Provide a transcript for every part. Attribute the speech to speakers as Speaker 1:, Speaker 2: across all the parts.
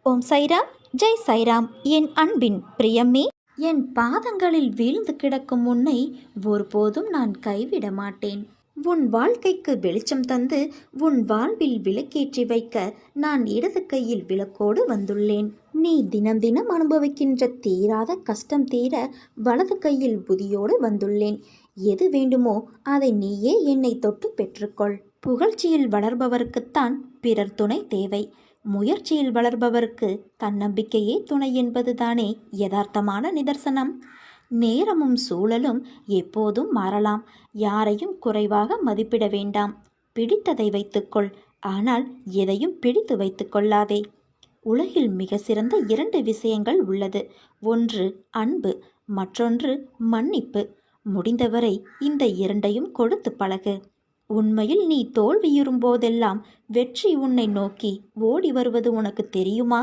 Speaker 1: ஓம் சைராம், ஜெய் சைராம். என் அன்பின் பிரியமே, என் பாதங்களில் வீழ்ந்து கிடக்கும் உன்னை ஒருபோதும் நான் கைவிட மாட்டேன். உன் வாழ்க்கைக்கு வெளிச்சம் தந்து உன் வாழ்வில் விளக்கேற்றி வைக்க நான் இடது கையில் விளக்கோடு வந்துள்ளேன். நீ தினம் தினம் அனுபவிக்கின்ற தீராத கஷ்டம் தீர வலது கையில் புதியோடு வந்துள்ளேன். எது வேண்டுமோ அதை நீயே என்னை தொட்டு பெற்றுக்கொள். புகழ்ச்சியில் வளர்பவருக்குத்தான் பிறர் துணை தேவை. முயற்சியில் வளர்பவருக்கு தன்னம்பிக்கையே துணை என்பதுதானே யதார்த்தமான நிதர்சனம். நேரமும் சூழலும் எப்போதும் மாறலாம். யாரையும் குறைவாக மதிப்பிட வேண்டாம். பிடித்ததை வைத்துக்கொள், ஆனால் எதையும் பிடித்து வைத்து கொள்ளாதே. உலகில் மிக சிறந்த 2 விஷயங்கள் உள்ளது. ஒன்று அன்பு, மற்றொன்று மன்னிப்பு. முடிந்தவரை இந்த 2ஐயும் கொடுத்து பழகு. உண்மையில் நீ தோல்வியுறும் போதெல்லாம் வெற்றி உன்னை நோக்கி ஓடி வருவது உனக்கு தெரியுமா?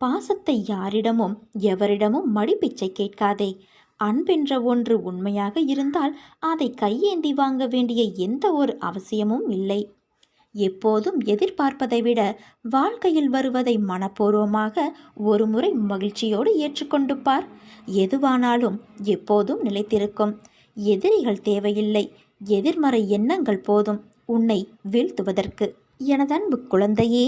Speaker 1: பாசத்தை யாரிடமும் எவரிடமும் மடிப்பிச்சை கேட்காதே. அன்பென்ற ஒன்று உண்மையாக இருந்தால் அதை கையேந்தி வாங்க வேண்டிய எந்த ஒரு அவசியமும் இல்லை. எப்போதும் எதிர்பார்ப்பதை விட வாழ்க்கையில் வருவதை மனப்பூர்வமாக ஒரு முறை மகிழ்ச்சியோடு ஏற்றுக்கொண்டு பார். எதுவானாலும் எப்போதும் நிலைத்திருக்கும். எதிரிகள் தேவையில்லை, எதிர்மறை எண்ணங்கள் போதும் உன்னை வீழ்த்துவதற்கு. எனதன்பு குழந்தையே,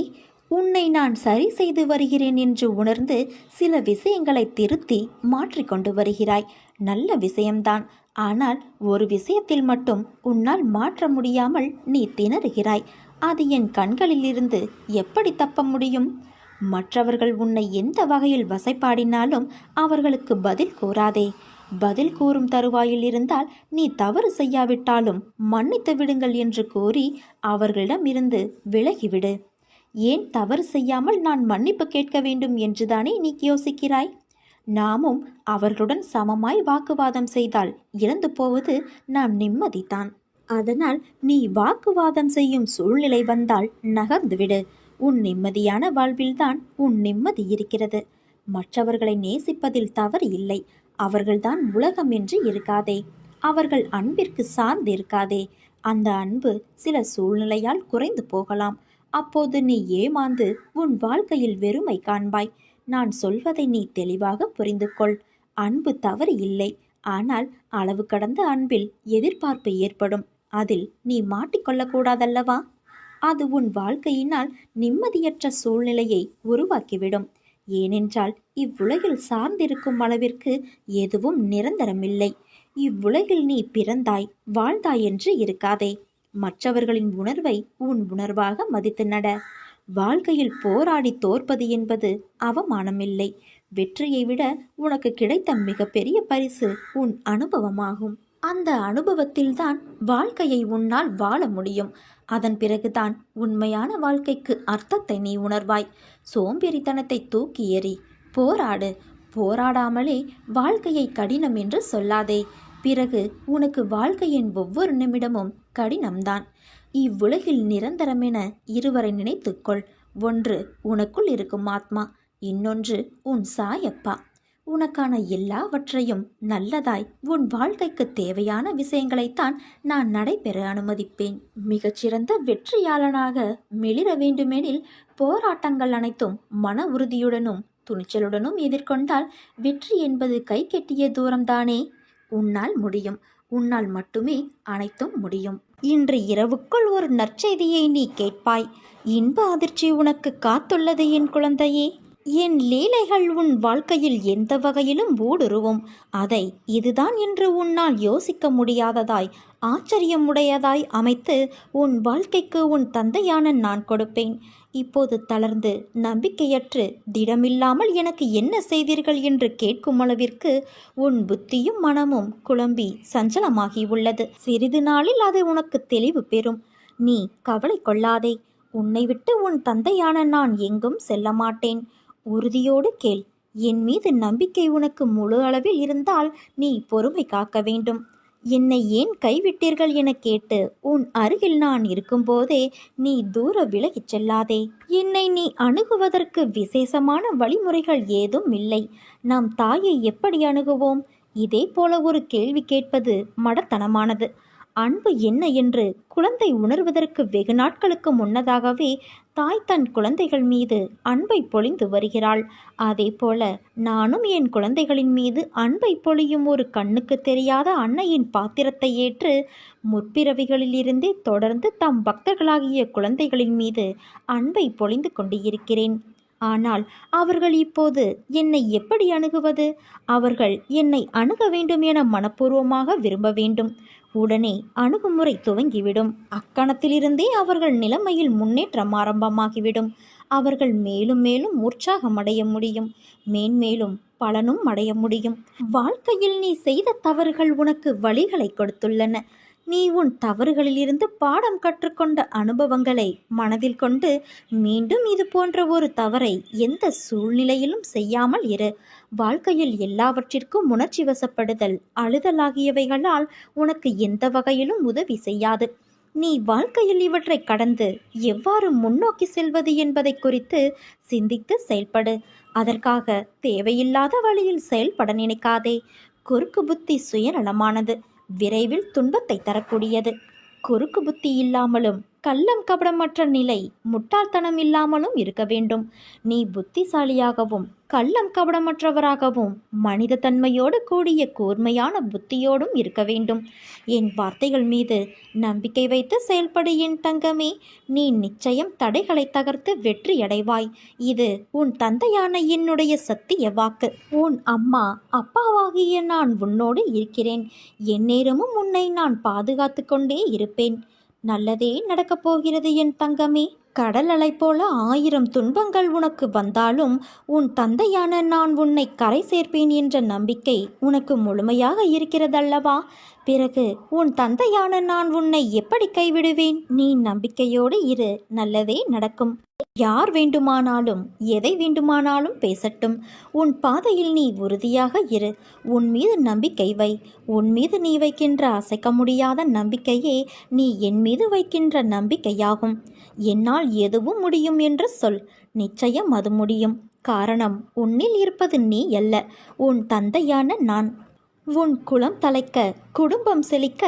Speaker 1: உன்னை நான் சரி செய்து வருகிறேன் என்று உணர்ந்து சில விஷயங்களை திருத்தி மாற்றிக்கொண்டு வருகிறாய். நல்ல விஷயம்தான். ஆனால் ஒரு விஷயத்தில் மட்டும் உன்னால் மாற்ற முடியாமல் நீ திணறுகிறாய். அது என் கண்களிலிருந்து எப்படி தப்ப முடியும்? மற்றவர்கள் உன்னை எந்த வகையில் வசைப்பாடினாலும் அவர்களுக்கு பதில் கூறாதே. பதில் கூறும் தருவாயில் இருந்தால் நீ தவறு செய்யாவிட்டாலும் மன்னித்து விடுங்கள் என்று கூறி அவர்களிடம் இருந்து விலகிவிடு. ஏன் தவறு செய்யாமல் நான் மன்னிப்பு கேட்க வேண்டும் என்றுதானே நீ யோசிக்கிறாய்? நாமும் அவர்களுடன் சமமாய் வாக்குவாதம் செய்தால் இழந்து போவது நாம் நிம்மதிதான். அதனால் நீ வாக்குவாதம் செய்யும் சூழ்நிலை வந்தால் நகர்ந்துவிடு. உன் நிம்மதியான வாழ்வில்தான் உன் நிம்மதி இருக்கிறது. மற்றவர்களை நேசிப்பதில் தவறு இல்லை. அவர்கள்தான் உலகம் என்று இருக்காதே. அவர்கள் அன்பிற்கு சார்ந்து இருக்காதே. அந்த அன்பு சில சூழ்நிலையால் குறைந்து போகலாம். அப்போது நீ ஏமாந்து உன் வாழ்க்கையில் வெறுமை காண்பாய். நான் சொல்வதை நீ தெளிவாக புரிந்து கொள். அன்பு தவறு இல்லை. ஆனால் அளவு கடந்த அன்பில் எதிர்பார்ப்பு ஏற்படும். அதில் நீ மாட்டிக்கொள்ளக்கூடாதல்லவா? அது உன் வாழ்க்கையினால் நிம்மதியற்ற சூழ்நிலையை உருவாக்கிவிடும். ஏனென்றால் இவ்வுலகில் சார்ந்திருக்கும் அளவிற்கு எதுவும் நிரந்தரமில்லை. இவ்வுலகில் நீ பிறந்தாய் வாழ்ந்தாய் என்று இருக்காதே. மற்றவர்களின் உணர்வை உன் உணர்வாக மதித்து நட. வாழ்க்கையில் போராடி தோற்பது என்பது அவமானமில்லை. வெற்றியை விட உனக்கு கிடைத்த மிகப்பெரிய பரிசு உன் அனுபவமாகும். அந்த அனுபவத்தில்தான் வாழ்க்கையை உன்னால் வாழ முடியும். அதன் பிறகுதான் உண்மையான வாழ்க்கைக்கு அர்த்தத்தை நீ உணர்வாய். சோம்பேறித்தனத்தை தூக்கி எறி. போராடு. போராடாமலே வாழ்க்கையை கடினம் என்று சொல்லாதே. பிறகு உனக்கு வாழ்க்கையின் ஒவ்வொரு நிமிடமும் கடினம்தான். இவ்வுலகில் நிரந்தரமென இருவரை நினைத்துக்கொள். ஒன்று உனக்குள் இருக்கும் ஆத்மா, இன்னொன்று உன் சாயப்பா. உனக்கான எல்லாவற்றையும் நல்லதாய் உன் வாழ்க்கைக்கு தேவையான விஷயங்களைத்தான் நான் நடைபெற அனுமதிப்பேன். மிகச்சிறந்த வெற்றியாளனாக மிளிர வேண்டுமெனில் போராட்டங்கள் அனைத்தும் மன உறுதியுடனும் துணிச்சலுடனும் எதிர்கொண்டால் வெற்றி என்பது கை கெட்டிய தூரம்தானே. உன்னால் முடியும். உன்னால் மட்டுமே அனைத்தும் முடியும். இன்று இரவுக்குள் ஒரு நற்செய்தியை நீ கேட்பாய். இன்ப அதிர்ச்சி உனக்கு காத்துள்ளது என் குழந்தையே. என் லீலைகள் உன் வாழ்க்கையில் எந்த வகையிலும் ஊடுருவும். அதை இதுதான் என்று உன்னால் யோசிக்க முடியாததாய் ஆச்சரியமுடையதாய் அமைத்து உன் வாழ்க்கைக்கு உன் தந்தையான நான் கொடுப்பேன். இப்போது தளர்ந்து நம்பிக்கையற்று திடமில்லாமல் எனக்கு என்ன செய்தீர்கள் என்று கேட்கும் அளவிற்கு உன் புத்தியும் மனமும் குழம்பி சஞ்சலமாகி உள்ளது. சிறிது நாளில் அது உனக்கு தெளிவு பெறும். நீ கவலை கொள்ளாதே. உன்னை விட்டு உன் தந்தையான நான் எங்கும் செல்ல மாட்டேன். உறுதியோடு கேள். என் மீது நம்பிக்கை உனக்கு முழு அளவில் இருந்தால் நீ பொறுமை காக்க வேண்டும். என்னை ஏன் கைவிட்டீர்கள் என கேட்டு உன் அருகில் நான் இருக்கும்போதே நீ தூர விலகிச் செல்லாதே. என்னை நீ அணுகுவதற்கு விசேஷமான வழிமுறைகள் ஏதும் இல்லை. நாம் தாயை எப்படி அணுகுவோம்? இதே போல ஒரு கேள்வி கேட்பது மடத்தனமானது. அன்பு என்ன என்று குழந்தை உணர்வதற்கு வெகு நாட்களுக்கு முன்னதாகவே தாய் தன் குழந்தைகள் மீது அன்பை பொழிந்து வருகிறாள். அதேபோல நானும் என் குழந்தைகளின் மீது அன்பை பொழியும் ஒரு கண்ணுக்கு தெரியாத அன்னையின் பாத்திரத்தை ஏற்று முற்பிறவிகளிலிருந்தே தொடர்ந்து தம் பக்தர்களாகிய குழந்தைகளின் மீது அன்பை பொழிந்து கொண்டு இருக்கிறேன். ஆனால் அவர்கள் இப்போது என்னை எப்படி அணுகுவது? அவர்கள் என்னை அணுக வேண்டும் என மனப்பூர்வமாக விரும்ப வேண்டும். உடனே அணுகுமுறை துவங்கிவிடும். அக்கணத்திலிருந்தே அவர்கள் நிலைமையில் முன்னேற்றம் ஆரம்பமாகிவிடும். அவர்கள் மேலும் மேலும் உற்சாகமடைய முடியும். மேன்மேலும் பலனும் அடைய முடியும். வாழ்க்கையில் நீ செய்த தவறுகள் உனக்கு வழிகளை கொடுத்துள்ளன. நீ உன் தவறுகளிலிருந்து பாடம் கற்றுக்கொண்ட அனுபவங்களை மனதில் கொண்டு மீண்டும் இது போன்ற ஒரு தவறை எந்த சூழ்நிலையிலும் செய்யாமல் இரு. வாழ்க்கையில் எல்லாவற்றிற்கும் உணர்ச்சி வசப்படுதல், அழுதல் ஆகியவைகளால் உனக்கு எந்த வகையிலும் உதவி செய்யாது. நீ வாழ்க்கையில் இவற்றை கடந்து எவ்வாறு முன்னோக்கி செல்வது என்பதை குறித்து சிந்தித்து செயல்படு. அதற்காக தேவையில்லாத வழியில் செயல்பட நினைக்காதே. குறுக்கு புத்தி சுயநலமானது, விரைவில் துன்பத்தை தரக்கூடியது. குறுக்கு புத்தி இல்லாமலும் கள்ளம் கபடமற்ற நிலை முட்டாள்தனம் இல்லாமலும் இருக்க வேண்டும். நீ புத்திசாலியாகவும் கள்ளம் கபடமற்றவராகவும் மனித தன்மையோடு கூடிய கூர்மையான புத்தியோடும் இருக்க வேண்டும். என் வார்த்தைகள் மீது நம்பிக்கை வைத்து செயல்படு என் தங்கமே. நீ நிச்சயம் தடைகளை தகர்த்து வெற்றியடைவாய். இது உன் தந்தையான என்னுடைய சத்திய வாக்கு. உன் அம்மா அப்பாவாகிய நான் உன்னோடு இருக்கிறேன். எந்நேரமும் உன்னை நான் பாதுகாத்து கொண்டே இருப்பேன். நல்லதே நடக்கப் போகிறது என் தங்கமே. கடல் அலை போல 1000 துன்பங்கள் உனக்கு வந்தாலும் உன் தந்தையான நான் உன்னை கரை சேர்ப்பேன் என்ற நம்பிக்கை உனக்கு முழுமையாக இருக்கிறதல்லவா? பிறகு உன் தந்தையான நான் உன்னை எப்படி கைவிடுவேன்? நீ நம்பிக்கையோடு இரு, நல்லதே நடக்கும். யார் வேண்டுமானாலும் எதை வேண்டுமானாலும் பேசட்டும். உன் பாதையில் நீ உறுதியாக இரு. உன் மீது நம்பிக்கை வை. உன் மீது நீ வைக்கின்ற அசைக்க முடியாத நம்பிக்கையே நீ என் மீது வைக்கின்ற நம்பிக்கையாகும். என்னால் எதுவும் முடியும் என்று சொல். நிச்சயம் அது முடியும். காரணம், உன்னில் இருப்பது நீ அல்ல, உன் தந்தையான நான். உன் குலம் தலைக்க, குடும்பம் செழிக்க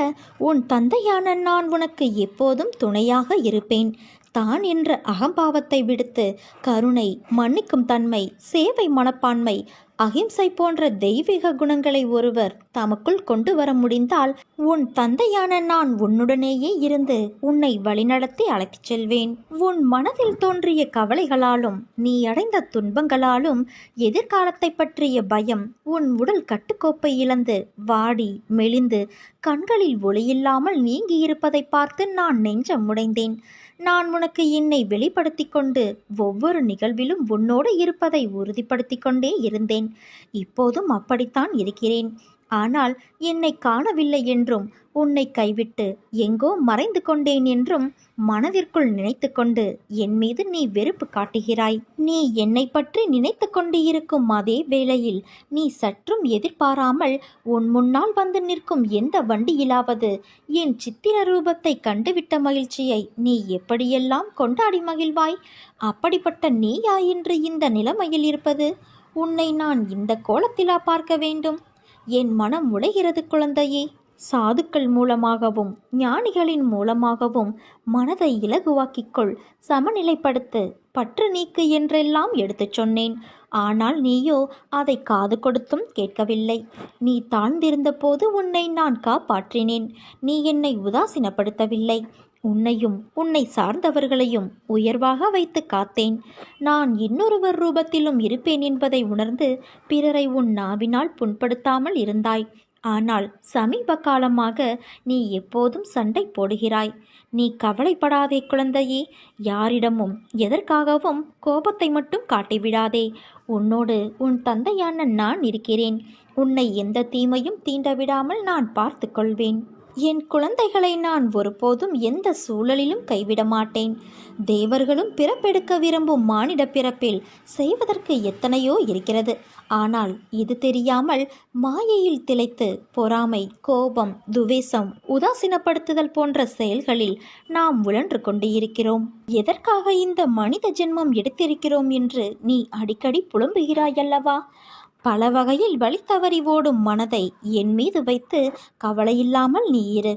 Speaker 1: உன் தந்தையான நான் உனக்கு எப்போதும் துணையாக இருப்பேன். தான் என்ற அகம்பாவத்தை விடுத்து கருணை, மன்னிக்கும் தன்மை, சேவை மனப்பான்மை, அகிம்சை போன்ற தெய்வீக குணங்களை ஒருவர் தமக்குள் கொண்டு வர முடிந்தால் உன் தந்தையான நான் உன்னுடனேயே இருந்து உன்னை வழிநடத்தி அழைத்துச் செல்வேன். உன் மனதில் தோன்றிய கவலைகளாலும் நீ அடைந்த துன்பங்களாலும் எதிர்காலத்தை பற்றிய பயம் உன் உடல் கட்டுக்கோப்பை இழந்து வாடி மெலிந்து கண்களில் ஒளியில்லாமல் நீங்கி இருப்பதை பார்த்து நான் நெஞ்சம் உடைந்தேன். நான் உனக்கு என்னை வெளிப்படுத்தி கொண்டு ஒவ்வொரு நிகழ்விலும் உன்னோடு இருப்பதை உறுதிப்படுத்தி கொண்டே இருந்தேன். இப்போதும் அப்படித்தான் இருக்கிறேன். ஆனால் என்னை காணவில்லை என்றும் உன்னை கைவிட்டு எங்கோ மறைந்து கொண்டேன் என்றும் மனதிற்குள் நினைத்து கொண்டு என் மீது நீ வெறுப்பு காட்டுகிறாய். நீ என்னை பற்றி நினைத்து கொண்டு இருக்கும் அதே வேளையில் நீ சற்றும் எதிர்பாராமல் உன் முன்னால் வந்து நிற்கும் எந்த வண்டியிலாவது என் சித்திர ரூபத்தை கண்டுவிட்ட மகிழ்ச்சியை நீ எப்படியெல்லாம் கொண்டாடி மகிழ்வாய்? அப்படிப்பட்ட நீயா இன்று இந்த நிலைமையில் இருப்பது? உன்னை நான் இந்த கோலத்திலா பார்க்க வேண்டும்? என் மனம் உடைகிறது குழந்தையே. சாதுக்கள் மூலமாகவும் ஞானிகளின் மூலமாகவும் மனதை இலகுவாக்கிக்கொள், சமநிலைப்படுத்து, பற்று நீக்கு என்றெல்லாம் எடுத்துச் சொன்னேன். ஆனால் நீயோ அதை காது கொடுத்தும் கேட்கவில்லை. நீ தாழ்ந்திருந்த போது உன்னை நான் காப்பாற்றினேன். நீ என்னை உதாசீனப்படுத்தவில்லை. உன்னையும் உன்னை சார்ந்தவர்களையும் உயர்வாக வைத்து காத்தேன். நான் இன்னொருவர் ரூபத்திலும் இருப்பேன் என்பதை உணர்ந்து பிறரை உன் நாவினால் புண்படுத்தாமல் இருந்தாய். ஆனால் சமீப காலமாக நீ எப்போதும் சண்டை போடுகிறாய். நீ கவலைப்படாதே குழந்தையே. யாரிடமும் எதற்காகவும் கோபத்தை மட்டும் காட்டிவிடாதே. உன்னோடு உன் தந்தையான நான் இருக்கிறேன். உன்னை எந்த தீமையும் தீண்டவிடாமல் நான் பார்த்து கொள்வேன். என் குழந்தைகளை நான் ஒருபோதும் எந்த சூழலிலும் கைவிட மாட்டேன். தேவர்களும் பிறப்பெடுக்க விரும்பும் மானிட பிறப்பில் செய்வதற்கு எத்தனையோ இருக்கிறது. ஆனால் இது தெரியாமல் மாயையில் திளைத்து பொறாமை, கோபம், துவேஷம், உதாசீனப்படுத்துதல் போன்ற செயல்களில் நாம் உழன்று கொண்டு இருக்கிறோம். எதற்காக இந்த மனித ஜென்மம் எடுத்திருக்கிறோம் என்று நீ அடிக்கடி புலம்புகிறாயல்லவா? பல வகையில் வழி தவறி ஓடும் மனதை என் மீது வைத்து கவலையில்லாமல் நீ இரு.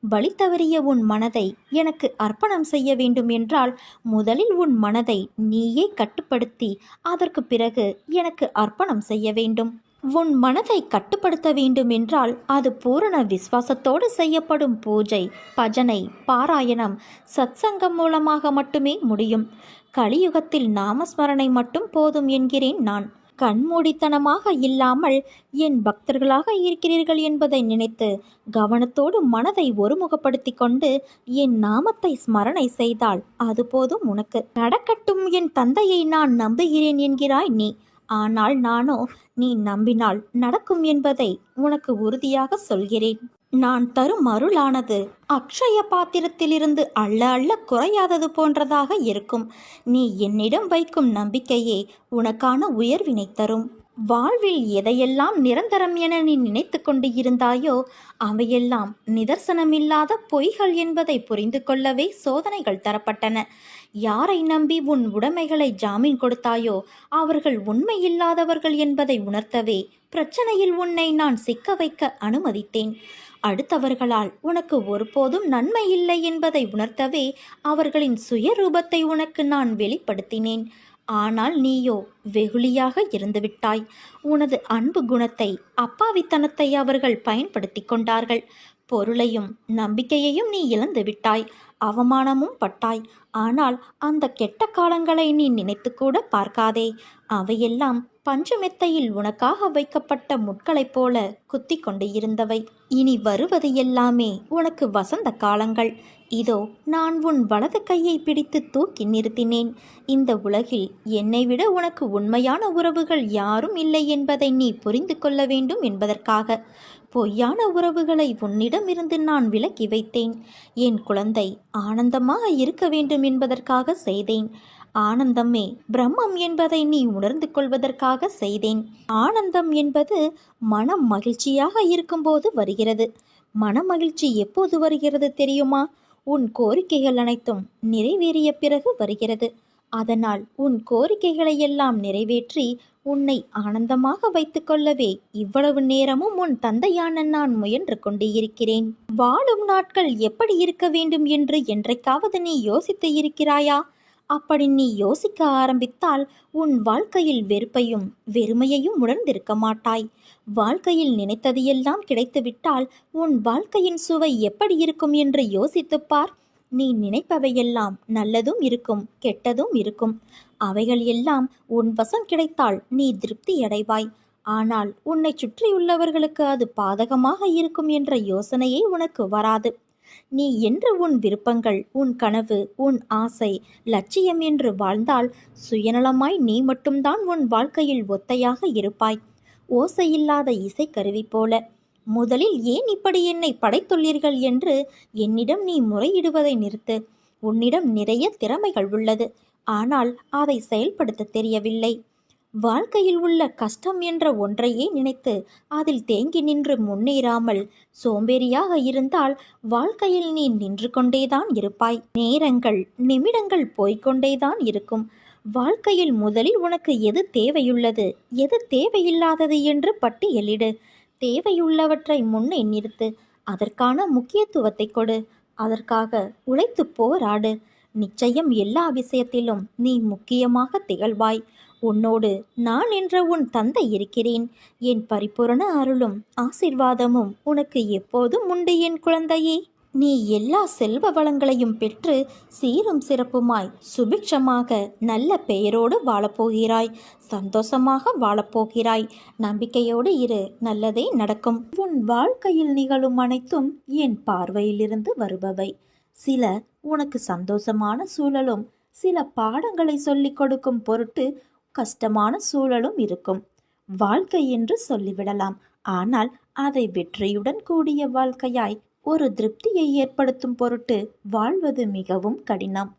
Speaker 1: வழி தவறிய உன் மனதை எனக்கு அர்ப்பணம் செய்ய வேண்டும் என்றால் முதலில் உன் மனதை நீயே கட்டுப்படுத்தி அதற்கு பிறகு எனக்கு அர்ப்பணம் செய்ய வேண்டும். உன் மனதை கட்டுப்படுத்த வேண்டும் என்றால் அது பூரண விசுவாசத்தோடு செய்யப்படும் பூஜை, பஜனை, பாராயணம், சத்சங்கம் மூலமாக மட்டுமே முடியும். கலியுகத்தில் நாமஸ்மரணை மட்டும் போதும் என்கிறேன் நான். கண்மூடித்தனமாக இல்லாமல் என் பக்தர்களாக இருக்கிறீர்கள் என்பதை நினைத்து கவனத்தோடு மனதை ஒருமுகப்படுத்தி கொண்டு என் நாமத்தை ஸ்மரணை செய்தால் அது போதும் உனக்கு. நடக்கட்டும், என் தந்தையை நான் நம்புகிறேன் என்கிறாய் நீ. ஆனால் நானோ நீ நம்பினால் நடக்கும் என்பதை உனக்கு உறுதியாக சொல்கிறேன். நான் தரும் அருளானது அக்ஷய பாத்திரத்திலிருந்து அள்ள அள்ள குறையாதது போன்றதாக இருக்கும். நீ என்னிடம் வைக்கும் நம்பிக்கையே உனக்கான உயர்வினை தரும். வாழ்வில் எதையெல்லாம் நிரந்தரம் என நீ நினைத்து கொண்டு இருந்தாயோ அவையெல்லாம் நிதர்சனமில்லாத பொய்கள் என்பதை புரிந்து கொள்ளவே சோதனைகள் தரப்பட்டன. யாரை நம்பி உன் உடைமைகளை ஜாமீன் கொடுத்தாயோ அவர்கள் உண்மையில்லாதவர்கள் என்பதை உணர்த்தவே பிரச்சனையில் உன்னை நான் சிக்க வைக்க அனுமதித்தேன். அடுத்தவர்களால் உனக்கு ஒருபோதும் நன்மை இல்லை என்பதை உணர்த்தவே அவர்களின் சுயரூபத்தை உனக்கு நான் வெளிப்படுத்தினேன். ஆனால் நீயோ வெகுளியாக இருந்துவிட்டாய். உனது அன்பு குணத்தை, அப்பாவித்தனத்தை அவர்கள் பயன்படுத்தி கொண்டார்கள். பொருளையும் நம்பிக்கையையும் நீ இழந்து விட்டாய். அவமானமும் பட்டாய். ஆனால் அந்த கெட்ட காலங்களை நீ நினைத்து கூட பார்க்காதே. அவையெல்லாம் பஞ்சமெத்தையில் உனக்காக வைக்கப்பட்ட முட்களைப் போல குத்தி கொண்டு இருந்தவை. இனி வருவது எல்லாமே உனக்கு வசந்த காலங்கள். இதோ நான் உன் வலது கையை பிடித்து தூக்கி நிறுத்தினேன். இந்த உலகில் என்னை விட உனக்கு உண்மையான உறவுகள் யாரும் இல்லை என்பதை நீ புரிந்து கொள்ள வேண்டும் என்பதற்காக பொய்யான உறவுகளை உன்னிடமிருந்து நான் விலக்கி வைத்தேன். என் குழந்தை ஆனந்தமாக இருக்க வேண்டும் என்பதற்காக செய்தேன். ஆனந்தமே பிரம்மம் என்பதை நீ உணர்ந்து கொள்வதற்காக செய்தேன். ஆனந்தம் என்பது மனம் மகிழ்ச்சியாக இருக்கும்போது வருகிறது. மனமகிழ்ச்சி எப்போது வருகிறது தெரியுமா? உன் கோரிக்கைகள் அனைத்தும் நிறைவேறிய பிறகு வருகிறது. அதனால் உன் கோரிக்கைகளை எல்லாம் நிறைவேற்றி உன்னை ஆனந்தமாக வைத்துக்கொள்ளவே இவ்வளவு நேரமும் உன் தந்தையான நான் முயன்று கொண்டு இருக்கிறேன். வாழும் நாட்கள் எப்படி இருக்க வேண்டும் என்று என்றைக்காவது நீ யோசித்து இருக்கிறாயா? அப்படி நீ யோசிக்க ஆரம்பித்தால் உன் வாழ்க்கையில் வெறுப்பையும் வெறுமையையும் உணர்ந்திருக்க மாட்டாய். வாழ்க்கையில் நினைத்தது எல்லாம் கிடைத்துவிட்டால் உன் வாழ்க்கையின் சுவை எப்படி இருக்கும் என்று யோசித்துப்பார். நீ நினைப்பவையெல்லாம் நல்லதும் இருக்கும், கெட்டதும் இருக்கும். அவைகள் எல்லாம் உன் வசம் கிடைத்தால் நீ திருப்தி அடைவாய். ஆனால் உன்னை சுற்றியுள்ளவர்களுக்கு அது பாதகமாக இருக்கும் என்ற யோசனையே உனக்கு வராது. நீ என்று உன் விருப்பங்கள், உன் கனவு, உன் ஆசை, லட்சியம் என்று வாழ்ந்தால் சுயநலமாய் நீ மட்டும்தான் உன் வாழ்க்கையில் ஒத்தையாக இருப்பாய். ஓசையில்லாத இசைக்கருவி போல. முதலில் ஏன் இப்படி என்னை படைத்துள்ளீர்கள் என்று என்னிடம் நீ முறையிடுவதை நிறுத்து. உன்னிடம் நிறைய திறமைகள் உள்ளது. ஆனால் அதை செயல்படுத்த தெரியவில்லை. வாழ்க்கையில் உள்ள கஷ்டம் என்ற ஒன்றையே நினைத்து அதில் தேங்கி நின்று முன்னேறாமல் சோம்பேறியாக இருந்தால் வாழ்க்கையில் நீ நின்று கொண்டேதான் இருப்பாய். நேரங்கள், நிமிடங்கள் போய்கொண்டேதான் இருக்கும். வாழ்க்கையில் முதலில் உனக்கு எது தேவையுள்ளது, எது தேவையில்லாதது என்று பட்டியலிடு. தேவையுள்ளவற்றை முன்னே நிறுத்து. அதற்கான முக்கியத்துவத்தை கொடு. அதற்காக உழைத்து போராடு. நிச்சயம் எல்லா விஷயத்திலும் நீ முக்கியமாக திகழ்வாய். உன்னோடு நான் என்ற உன் தந்தை இருக்கிறேன். என் பரிபூரண அருளும் ஆசீர்வாதமும் உனக்கு எப்போதும் உண்டு என் குழந்தையே. நீ எல்லா செல்வ வளங்களையும் பெற்று சீரும் சிறப்புமாய் சுபிக்ஷமாக நல்ல பெயரோடு வாழப்போகிறாய். சந்தோஷமாக வாழப்போகிறாய். நம்பிக்கையோடு இரு, நல்லதே நடக்கும். உன் வாழ்க்கையில் நிகழும் அனைத்தும் என் பார்வையிலிருந்து வருபவை. சில உனக்கு சந்தோஷமான சூழலும் சில பாடங்களை சொல்லிக் கொடுக்கும் பொருட்டு கஷ்டமான சூழலும் இருக்கும். வாழ்க்கை என்று சொல்லிவிடலாம். ஆனால் அதை வெற்றியுடன் கூடிய வாழ்க்கையாய் ஒரு திருப்தியை ஏற்படுத்தும் பொருட்டு வாழ்வது மிகவும் கடினம்.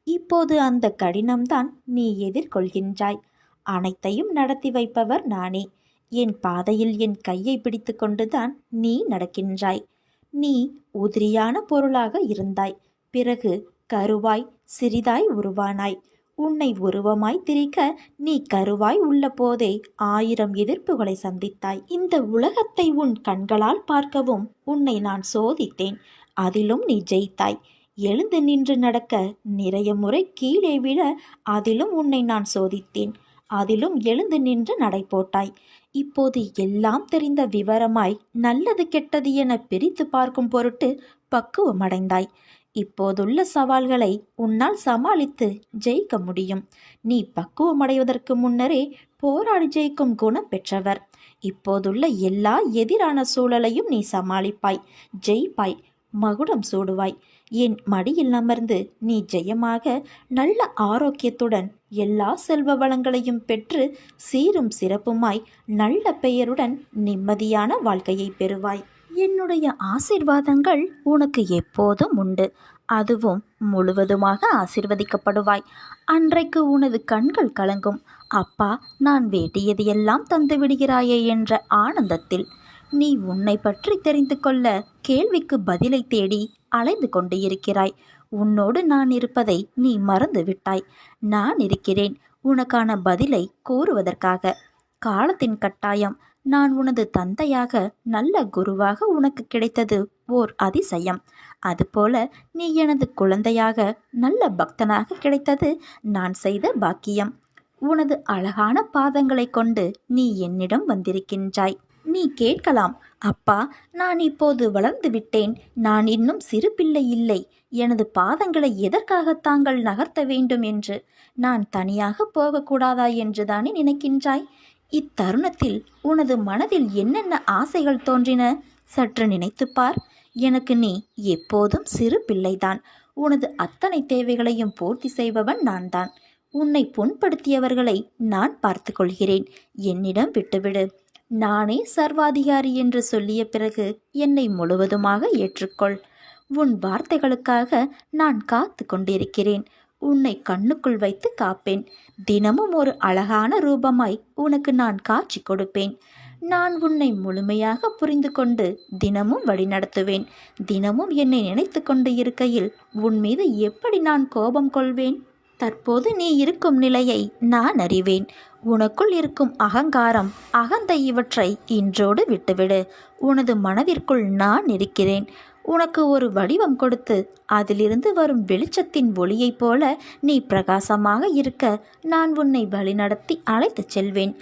Speaker 1: இப்போது அந்த கடினம்தான் நீ எதிர்கொள்கின்றாய். அனைத்தையும் நடத்தி வைப்பவர் நானே. என் பாதையில் என் கையை பிடித்து கொண்டுதான் நீ நடக்கின்றாய். நீ உதிரியான பொருளாக இருந்தாய். பிறகு கருவாய் சிறிதாய் உருவானாய். உன்னை உருவமாய் திரிக்க நீ கருவாய் உள்ள போதே 1000 எதிர்ப்புகளை சந்தித்தாய். இந்த உலகத்தை உன் கண்களால் பார்க்கவும் உன்னை நான் சோதித்தேன். அதிலும் நீ ஜெயித்தாய். எழுந்து நின்று நடக்க நிறைய முறை கீழே விழ அதிலும் உன்னை நான் சோதித்தேன். அதிலும் எழுந்து நின்று நடை போட்டாய். இப்போது எல்லாம் தெரிந்த விவரமாய் நல்லது கெட்டது என பிரித்து பார்க்கும் பொருட்டு பக்குவமடைந்தாய். இப்போதுள்ள சவால்களை உன்னால் சமாளித்து ஜெயிக்க முடியும். நீ பக்குவமடைவதற்கு முன்னரே போராடி ஜெயிக்கும் குணம் பெற்றவர். இப்போதுள்ள எல்லா எதிரான சூழலையும் நீ சமாளிப்பாய், ஜெயிப்பாய், மகுடம் சூடுவாய். என் மடியில் அமர்ந்து நீ ஜெயமாக நல்ல ஆரோக்கியத்துடன் எல்லா செல்வ வளங்களையும் பெற்று சீரும் சிறப்புமாய் நல்ல பெயருடன் நிம்மதியான வாழ்க்கையை பெறுவாய். என்னுடைய ஆசீர்வாதங்கள் உனக்கு எப்போதும் உண்டு. அதுவும் முழுவதுமாக ஆசீர்வதிக்கப்படுவாய். அன்றைக்கு உனது கண்கள் கலங்கும். அப்பா, நான் வேண்டியது எல்லாம் தந்து விடுகிறாயே என்ற ஆனந்தத்தில். நீ உன்னை பற்றி தெரிந்து கொள்ள கேள்விக்கு பதிலை தேடி அலைந்து கொண்டு இருக்கிறாய். உன்னோடு நான் இருப்பதை நீ மறந்து விட்டாய். நான் இருக்கிறேன் உனக்கான பதிலை கூறுவதற்காக. காலத்தின் கட்டாயம். நான் உனது தந்தையாக நல்ல குருவாக உனக்கு கிடைத்தது ஓர் அதிசயம். அதுபோல நீ எனது குழந்தையாக நல்ல பக்தனாக கிடைத்தது நான் செய்த பாக்கியம். உனது அழகான பாதங்களை கொண்டு நீ என்னிடம் வந்திருக்கின்றாய். நீ கேட்கலாம், அப்பா, நான் இப்போது வளர்ந்து விட்டேன், நான் இன்னும் சிறு பிள்ளை இல்லை, எனது பாதங்களை எதற்காக தாங்கள் நகர்த்த வேண்டும் என்று. நான் தனியாக போகக்கூடாதா என்று தானே நினைக்கின்றாய்? இத்தருணத்தில் உனது மனதில் என்னென்ன ஆசைகள் தோன்றின சற்று நினைத்துப்பார். எனக்கு நீ எப்போதும் சிறு பிள்ளைதான். உனது அத்தனை தேவைகளையும் பூர்த்தி செய்பவன் நான் தான். உன்னை புண்படுத்தியவர்களை நான் பார்த்து கொள்கிறேன். என்னிடம் விட்டுவிடு. நானே சர்வாதிகாரி என்று சொல்லிய பிறகு என்னை முழுவதுமாக ஏற்றுக்கொள். உன் வார்த்தைகளுக்காக நான் காத்து கொண்டிருக்கிறேன். உன்னை கண்ணுக்குள் வைத்து காப்பேன். தினமும் ஒரு அழகான ரூபமாய் உனக்கு நான் காட்சி கொடுப்பேன். நான் உன்னை முழுமையாக புரிந்து கொண்டு தினமும் வழிநடத்துவேன். தினமும் என்னை நினைத்து கொண்டு இருக்கையில் உன் மீது எப்படி நான் கோபம் கொள்வேன்? தற்போது நீ இருக்கும் நிலையை நான் அறிவேன். உனக்குள் இருக்கும் அகங்காரம், அகந்தை இவற்றை இன்றோடு விட்டுவிடு. உனது மனதிற்குள் நான் இருக்கிறேன். உனக்கு ஒரு வடிவம் கொடுத்து அதிலிருந்து வரும் வெளிச்சத்தின் ஒளியைப் போல நீ பிரகாசமாக இருக்க நான் உன்னை வழிநடத்தி அழைத்துச் செல்வேன்.